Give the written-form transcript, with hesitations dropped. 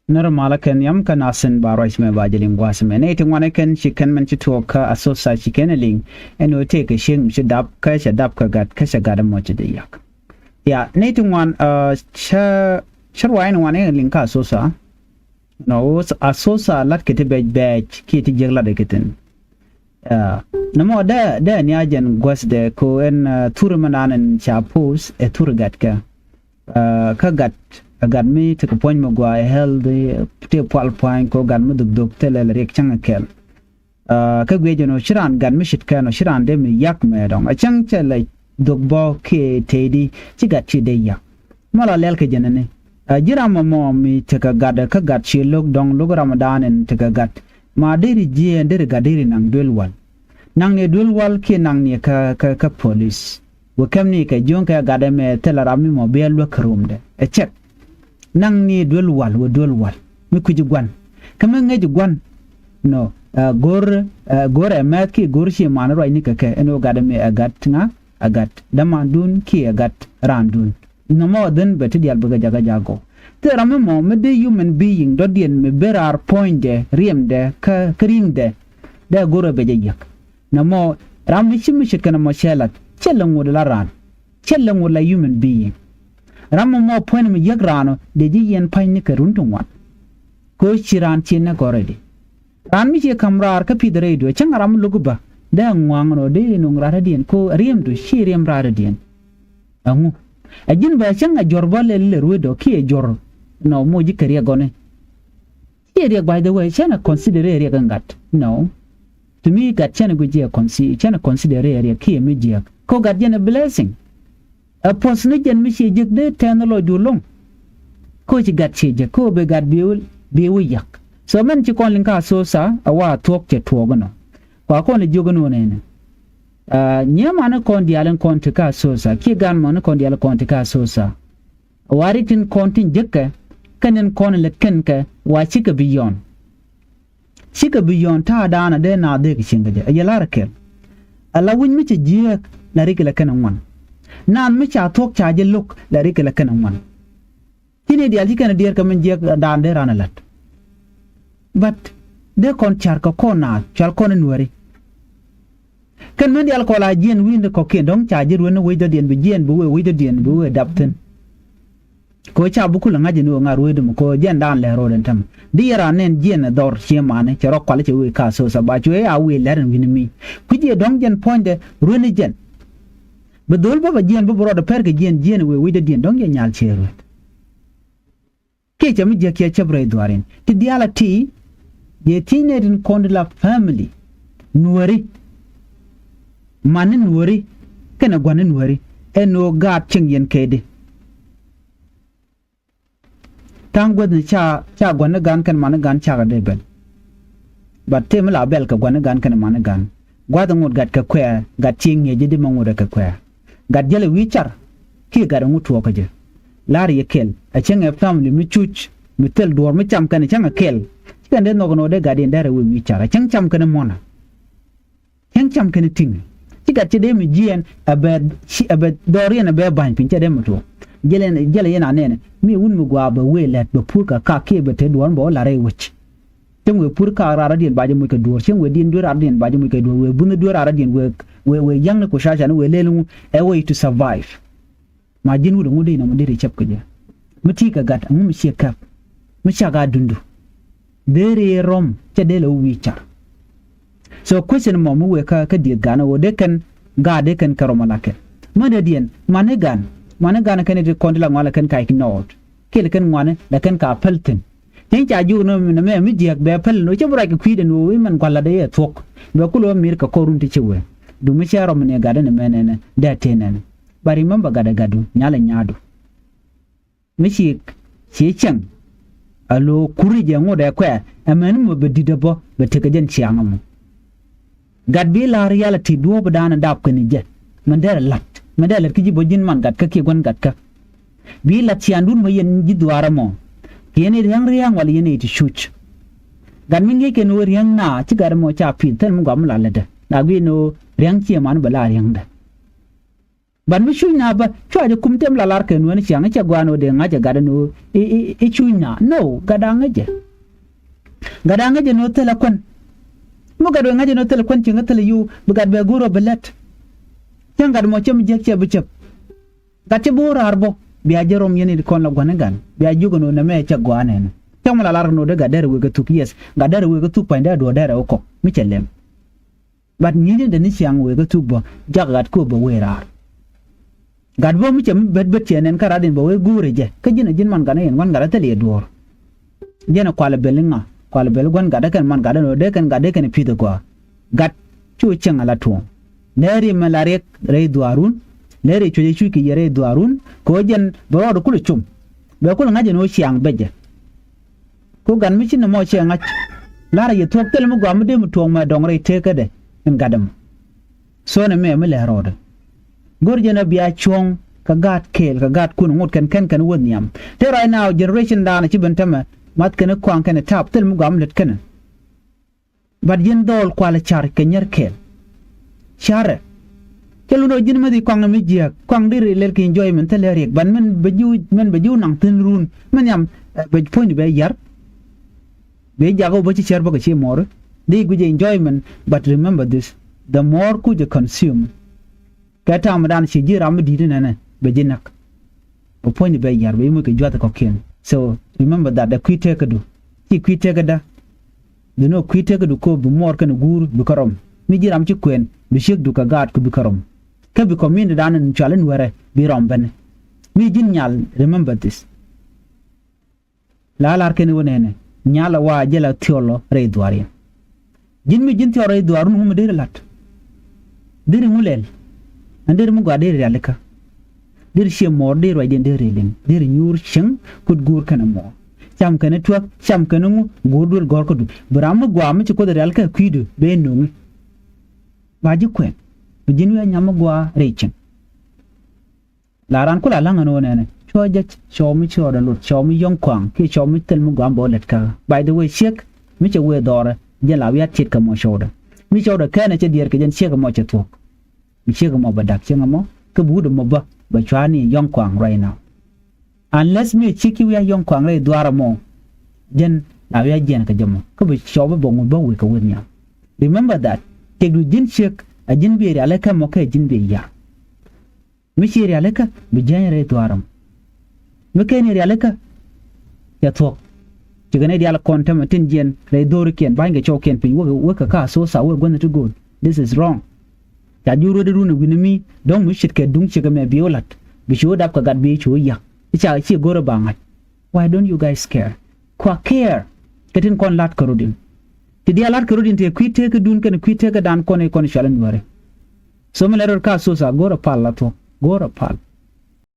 Normal ken yam kan asen barois me bajelim wasme ne tin wane ken chicken man chito ka asosa chicken ling and we take a shing shadap ka gat ka shagada mo de yak ya ne tin wan sharwain wane ling ka asosa no asosa lat kete bej kiti jegla de keten namo da ni ajen gwas de ko en turmanan chapos e turgat ka gat agar mi te ko point mo gwa held te pal point ko gan mo dug telel rek changa kel ka gwe jono shiran gan mi shit kano shiran de mi yak me dong a chang chele dug bo ke tedi ci gat ci de yak mala lel ke jenene jira mo mi te ka gat ci log dong log ramadan en te ka gat ma deri je der ga deri nang dulwal nang ne dulwal ke nang ne ka police wo kamni ka jonka gada me telarami mo be lo krumde e check nang ni dulwal mi kuji gwan kama ngeji gwan no gor emet ki gor shi man ro ni kake eno gada me agat damandun ki agat randun no mo den beti dial baga jago te ramme mo me de human being do dien me berar point de riem de ka kring de gor be yak no mo ram mi kana mo shelat chellang wala ran chellang wala human being Ramu mo point mi yagrano de ji yen pain ni karuntung wan ko chiran chinna goredi ran mi je kamrar ka pidre do chang ram luguba da ngwang no de nung rara dien ko riem do shiriem rara dien angu ajin ba chang a jorba le ruedo ki jor no mo ji kariya gone area by the way chana consider area gangat no to me gat chana guje consider area ki mi je ko gat yen a blessing a posne jen mi che jek de tenolo dulong ko ci gat che je ko be gat biul yak so men ci kon linka so sa awa tok che togono kwa ko ne jogono ne nyama na kon dialen kon te ka so sa ki gan mo na kon dialen kon te ka so sa wari tin kon tin jekke kanen kon le kenke wa ci ka biyon ta dana de na de kishinga je ayala rakel ala win mi ci je na rikela kanan wan nan mi cha tok cha je luk la rikela kanan wan kini di alji kana dier kamen je dan de ranalat but de kon char ko kona chal kon nuari kan men di al ko la jien wind ko ken dong cha je wona we de dien bi jien bu we de dien bu we dapten ko cha bu kula ngaji no ngaru de ko jen dan le ro den tam di ra nen jien dor chemane charo kwale che we ka so sa ba chwe a we lerin winimi kuje dong jen point de runi jen bedol baba jien bu bro de perke jien we de dien dong ye nyal chero ke chami je ke chabre dwarin ti diala ti ye tinerin kondla family nuari manin nuari kana gwanin nuari eno gat ching yen kede tangwad cha gwana gan kan mana gan cha de bel but tem la bel ka gwana gan kan mana gan gwada ngut gat ka kwe gat ching ye jidi manguda ka kwe gat jele wichar ki gat ngut wo ka je lar ye kel a cheng e family mi chuch mi tel dor mi cham kan chang kel kan de no de gat ndare we wichar chang cham kan mona cham kan ting ti gat de mi jien abed dorian abe ban pin de muto jele yana nene mi wun mu gwa ba we let ba purka ka ke ba te duwan ba la rai wuch tem we purka rara dien ba je mu ka dur chen we din dur ar dien ba je mu ka dur we bunu dur ar dien we yang ko shasha ne we lelu a way to survive ma jin wudu ngudi na mu dire chep ka je muti ka gat mu shi kap mu sha ga dundu dere rom te de lo wicha so question mo mu we ka di gana wo de kan ga de kan karomalake mana dien mana gana kan de kondla ngala kan kai knot kel kan ngwane da kan ka pelten tin cha ju no me mi diak be pel no chebra ki kwide no wi man kwala de tok be kulo mir ka korun ti chewe du mi charo mne gada ne menene da tenen bari mamba gada gadu nyala nyadu mi chi chen alo kuri je ngoda kwa amen mo be didabo be teke jen chiangamu gad bi la reality do badana dap kan je man der lat medal ki jibo jin man gat ka ki gon gat ka bi la tiandun mo yen ji duara mo kene riang wala yene ti shuch gan min yake no riang na ci gar mo cha pin tan mo gam la lada na bi no riang ci man bala riang da ban mi shunya ba chwa je kumtem la lar ken woni chiang cha gwano de ngaja gadano e chunya no gadanga je no tela kon mo gado ngaje no tela kon chinga tela yu bugad be guro belet changad mo chem je che bichep gache bora arbo biya jerom yeni kon la gwanegan biya jugo no na me cha gwanen chama la lar no de gadere we ga tuk yes gadere we ga tuk panda do dere oko mi chelem bat nyinde de ni chiang we ga tuk bo jagat ko bo werar gad bo mi chem bet chenen karadin bo we gure je ka jin man gane en wan gara tele dor jena kwala belinga kwala bel gon gada kan man gada no de kan gada kan pide kwa gat chu cheng ala tu neri malare re duarun neri chu ki yere duarun ko jen bo do kulu chum be kulu ngaje no chiang beje ko gan mi chin mo chiang ach lara ye tok tel mu gam de mu tong ma dong re te ka de en gadam so ne me le rode gor jena biya chong ka gat kel ka gat kun ngot kan won yam te right now generation da na ci bentama mat kana kwang kana tap tel mu gam let kana bad yen dol kwala char kenyer kel chare kelu no jin ma di kwang mi jiak kwang dir lel ki enjoyment tel rek ban men beju nang tin run men yam be point be yar be jago bo ci cher bo ci more they guje enjoyment but remember this the more could you consume kata amadan ci jira mi di na be jinak bo point be yar be mu ke jota ko ken so remember that the quite ka do ki quite ka da you know quite ka do ko bu mor kan gur bu karom mi jiram ci kwen bi shek du ka gat ku bi karom ka bi community dan challenge were bi romben mi jin nyal remember this la lar ken wonene nyala wa jela tiolo re duari jin mi jin tioro re duarun mu de lat dir mulel andir mu gade re alika dir she mor dir wa den dir ling dir nyur ching kud gur kana mo cham kana tuak cham kana ngu godur gor ko du bram gwa mi ko de alka kwidu be no baji kwen bijin ya nyam gwa rechin laran kula langa no ne choje chomi choda lut chomi yong kwang ki chomi tel mu gwa bolet ka by the way shek mi che we dore je la wi atit ka mo shoda mi shoda kana che dir ke jen shek mo che tok mi shek mo badak che mo ka budu mo ba chwani yong kwang right now unless me chiki we yong kwang re dwara mo jen la wi jen ka jamo ka bi shoba bo mo ba we ka we nya remember that te du jin shek a jin bi re alaka mo ka jin bi ya mi shi re alaka bi jen re dwaram mi ke ni re alaka ya tok ti gane dia la konta ma tin jen re dor ken ba nge choken pi we ka so sa we gonna to go this is wrong ta juro de runu winimi don mu shit ke dung chi ga me biolat bi sho dap ka gad bi chu ya cha chi goro bangat why don't you guys care kwa care ketin kon lat karudin ti dia lat karudin te kwite ka dun kan kwite ka dan kon shalan ware so me lero ka so sa goro pal la to goro pal